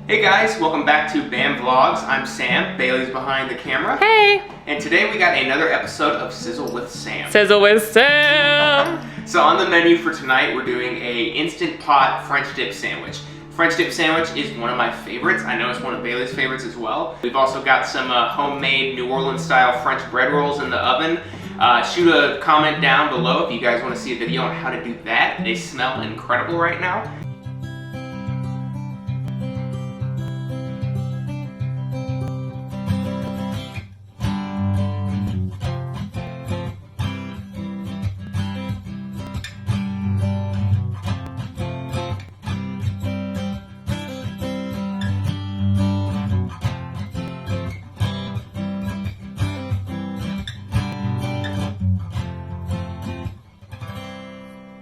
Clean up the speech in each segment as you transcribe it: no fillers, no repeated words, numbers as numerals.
Hey guys, welcome back to BAM Vlogs. I'm Sam, Bailey's behind the camera. Hey! And today we got another episode of Sizzle with Sam. Sizzle with Sam! So on the menu for tonight, we're doing a Instant Pot French dip sandwich. French dip sandwich is one of my favorites. I know it's one of Bailey's favorites as well. We've also got some homemade New Orleans style French bread rolls in the oven. Shoot a comment down below if you guys want to see a video on how to do that. They smell incredible right now.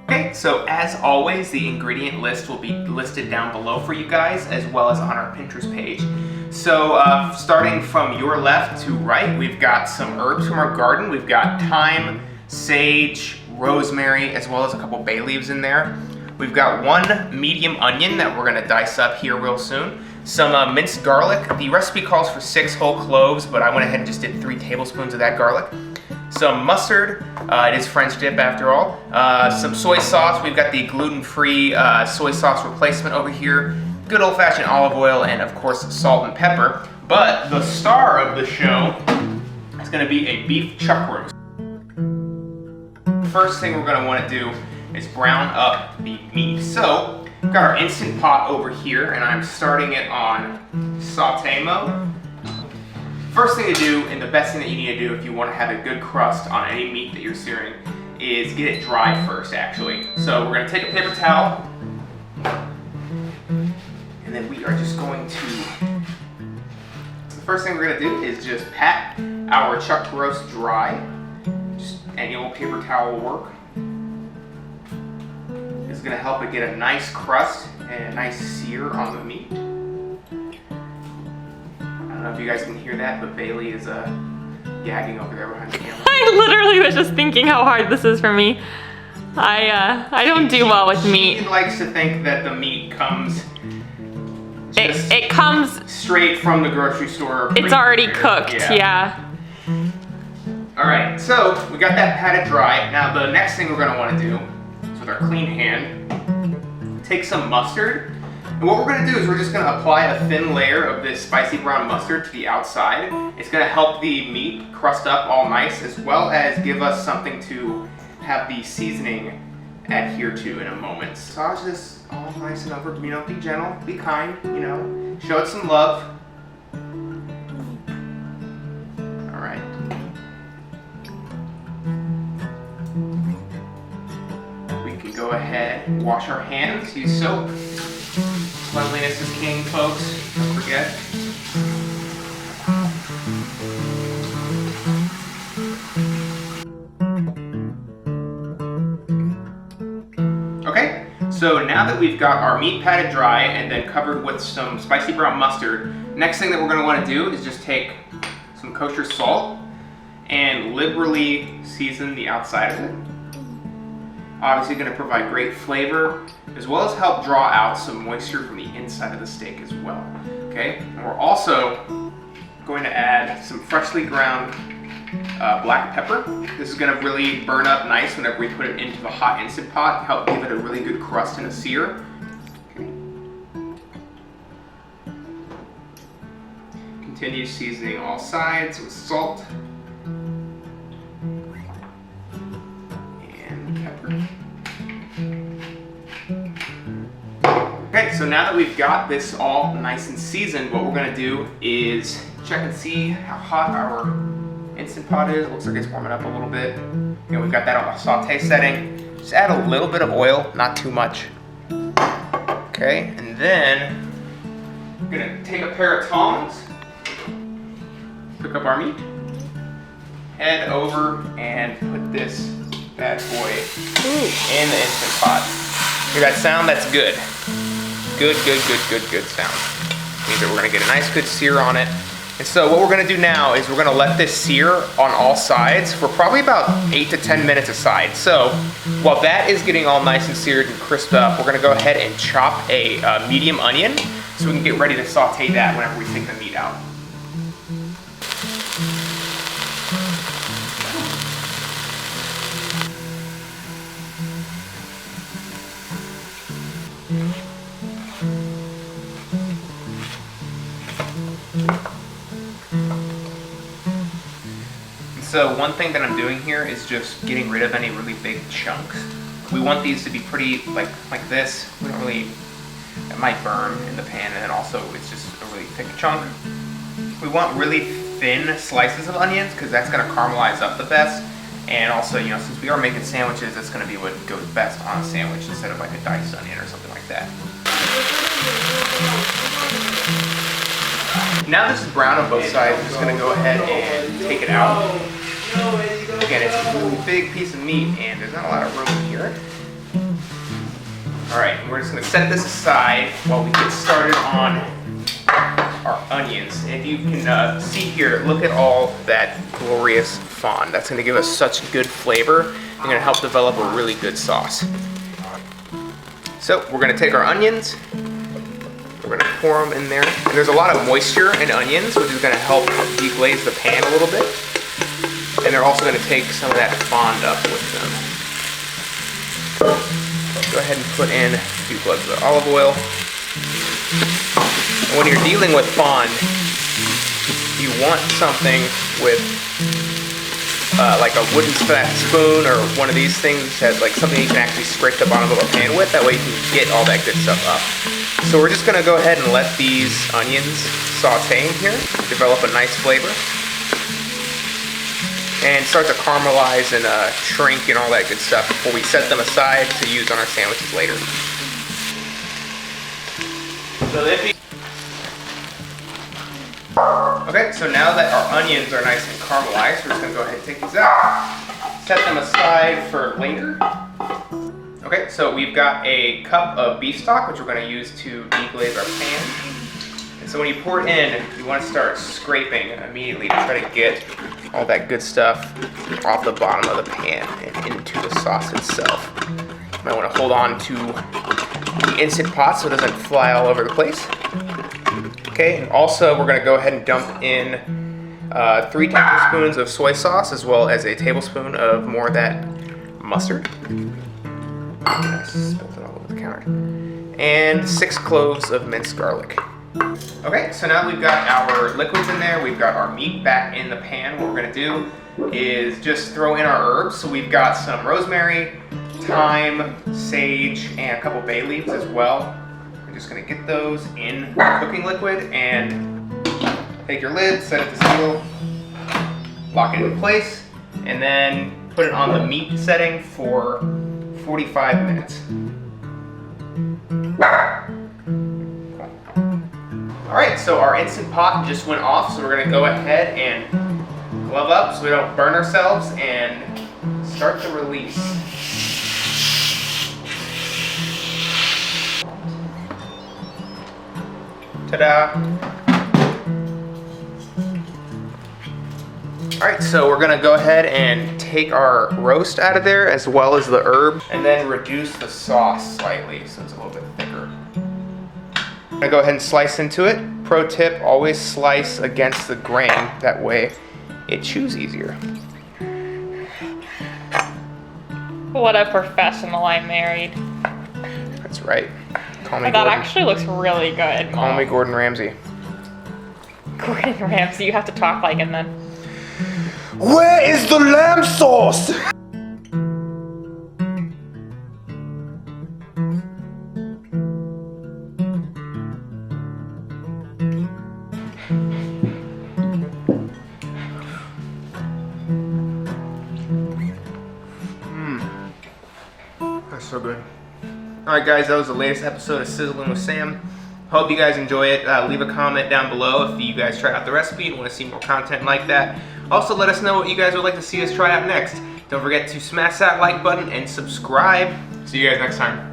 Okay, so as always, the ingredient list will be listed down below for you guys, as well as on our Pinterest page. So starting from your left to right, we've got some herbs from our garden. We've got thyme, sage, rosemary, as well as a couple bay leaves in there. We've got one medium onion that we're gonna dice up here real soon. Some minced garlic. The recipe calls for 6 whole cloves, but I went ahead and just did 3 tablespoons of that garlic. Some mustard, it is French dip after all. Some soy sauce, we've got the gluten-free soy sauce replacement over here. Good old-fashioned olive oil, and of course salt and pepper. But the star of the show is gonna be a beef chuck roast. First thing we're gonna wanna do is brown up the meat. So, we've got our Instant Pot over here, and I'm starting it on saute mode. First thing to do, and the best thing that you need to do if you want to have a good crust on any meat that you're searing, is get it dry first, actually. So we're going to take a paper towel, and then we are just going to, the first thing we're going to do is just pat our chuck roast dry. Just any old paper towel will work. It's going to help it get a nice crust and a nice sear on the meat. I don't know if you guys can hear that, but Bailey is gagging over there behind the camera. I literally was just thinking how hard this is for me. I don't do well with meat. She likes to think that the meat comes it comes straight from the grocery store. It's already cooked, yeah. Alright, so we got that patted dry. Now the next thing we're going to want to do is with our clean hand, take some mustard. And what we're going to do is we're just going to apply a thin layer of this spicy brown mustard to the outside. It's going to help the meat crust up all nice, as well as give us something to have the seasoning adhere to in a moment. Massage this all nice and over, be gentle, be kind, show it some love. Alright. We can go ahead and wash our hands, use soap. Cleanliness is king, folks. Don't forget. Okay, so now that we've got our meat patted dry and then covered with some spicy brown mustard, next thing that we're going to want to do is just take some kosher salt and liberally season the outside of it. Obviously going to provide great flavor, as well as help draw out some moisture from the inside of the steak as well. Okay, and we're also going to add some freshly ground black pepper. This is going to really burn up nice whenever we put it into the hot Instant Pot, help give it a really good crust and a sear. Okay. Continue seasoning all sides with salt and pepper. Okay, so now that we've got this all nice and seasoned, what we're gonna do is check and see how hot our Instant Pot is. Looks like it's warming up a little bit. We've got that on the saute setting. Just add a little bit of oil, not too much. Okay, and then we're gonna take a pair of tongs, pick up our meat, head over and put this bad boy in the Instant Pot. Hear that sound? That's good. Good sound. Means that we're gonna get a nice good sear on it. And so what we're gonna do now is we're gonna let this sear on all sides for probably about 8 to 10 minutes aside. So while that is getting all nice and seared and crisped up, we're gonna go ahead and chop a medium onion so we can get ready to saute that whenever we take the meat out. So one thing that I'm doing here is just getting rid of any really big chunks. We want these to be pretty like this. We don't really, it might burn in the pan, and then also it's just a really thick chunk. We want really thin slices of onions because that's gonna caramelize up the best. And also, you know, since we are making sandwiches, that's gonna be what goes best on a sandwich instead of like a diced onion or something like that. Now this is brown on both sides, I'm just gonna go ahead and take it out. Again, it's a really big piece of meat and there's not a lot of room here. Alright, we're just gonna set this aside while we get started on our onions. If you can see here, look at all that glorious fond. That's gonna give us such good flavor and gonna help develop a really good sauce. So we're gonna take our onions, we're gonna pour them in there. And there's a lot of moisture in onions, which is gonna help deglaze the pan a little bit. And they're also gonna take some of that fond up with them. Go ahead and put in a few cloves of olive oil. And when you're dealing with fond, you want something with like a wooden spoon or one of these things that has like something you can actually scrape the bottom of a pan with. That way you can get all that good stuff up. So we're just gonna go ahead and let these onions saute in here, develop a nice flavor, and start to caramelize and shrink and all that good stuff before we set them aside to use on our sandwiches later. Okay, so now that our onions are nice and caramelized, we're just gonna go ahead and take these out, set them aside for later. Okay, so we've got a cup of beef stock, which we're gonna use to deglaze our pan. And so when you pour it in, you want to start scraping immediately to try to get all that good stuff off the bottom of the pan and into the sauce itself. You might want to hold on to the Instant Pot so it doesn't fly all over the place. Okay, and also we're going to go ahead and dump in 3 tablespoons of soy sauce as well as a tablespoon of more of that mustard. I spilled it all over the counter. And 6 cloves of minced garlic. Okay, so now we've got our liquids in there, we've got our meat back in the pan. What we're gonna do is just throw in our herbs. So we've got some rosemary, thyme, sage, and a couple bay leaves as well. We're just gonna get those in the cooking liquid and take your lid, set it to seal, lock it in place, and then put it on the meat setting for 45 minutes. Alright, so our Instant Pot just went off, so we're going to go ahead and glove up so we don't burn ourselves and start the release. Ta-da! Alright, so we're going to go ahead and take our roast out of there as well as the herb and then reduce the sauce slightly so it's a little bit thicker. I'm gonna go ahead and slice into it. Pro tip, always slice against the grain. That way it chews easier. What a professional I married. That's right. Call me That Gordon. actually looks really good. Call me Gordon Ramsay. Gordon Ramsay, you have to talk like him then. Where is the lamb sauce? That's so good. Alright guys, that was the latest episode of Sizzling with Sam. Hope you guys enjoy it. Leave a comment down below if you guys try out the recipe and want to see more content like that. Also, let us know what you guys would like to see us try out next. Don't forget to smash that like button and subscribe. See you guys next time.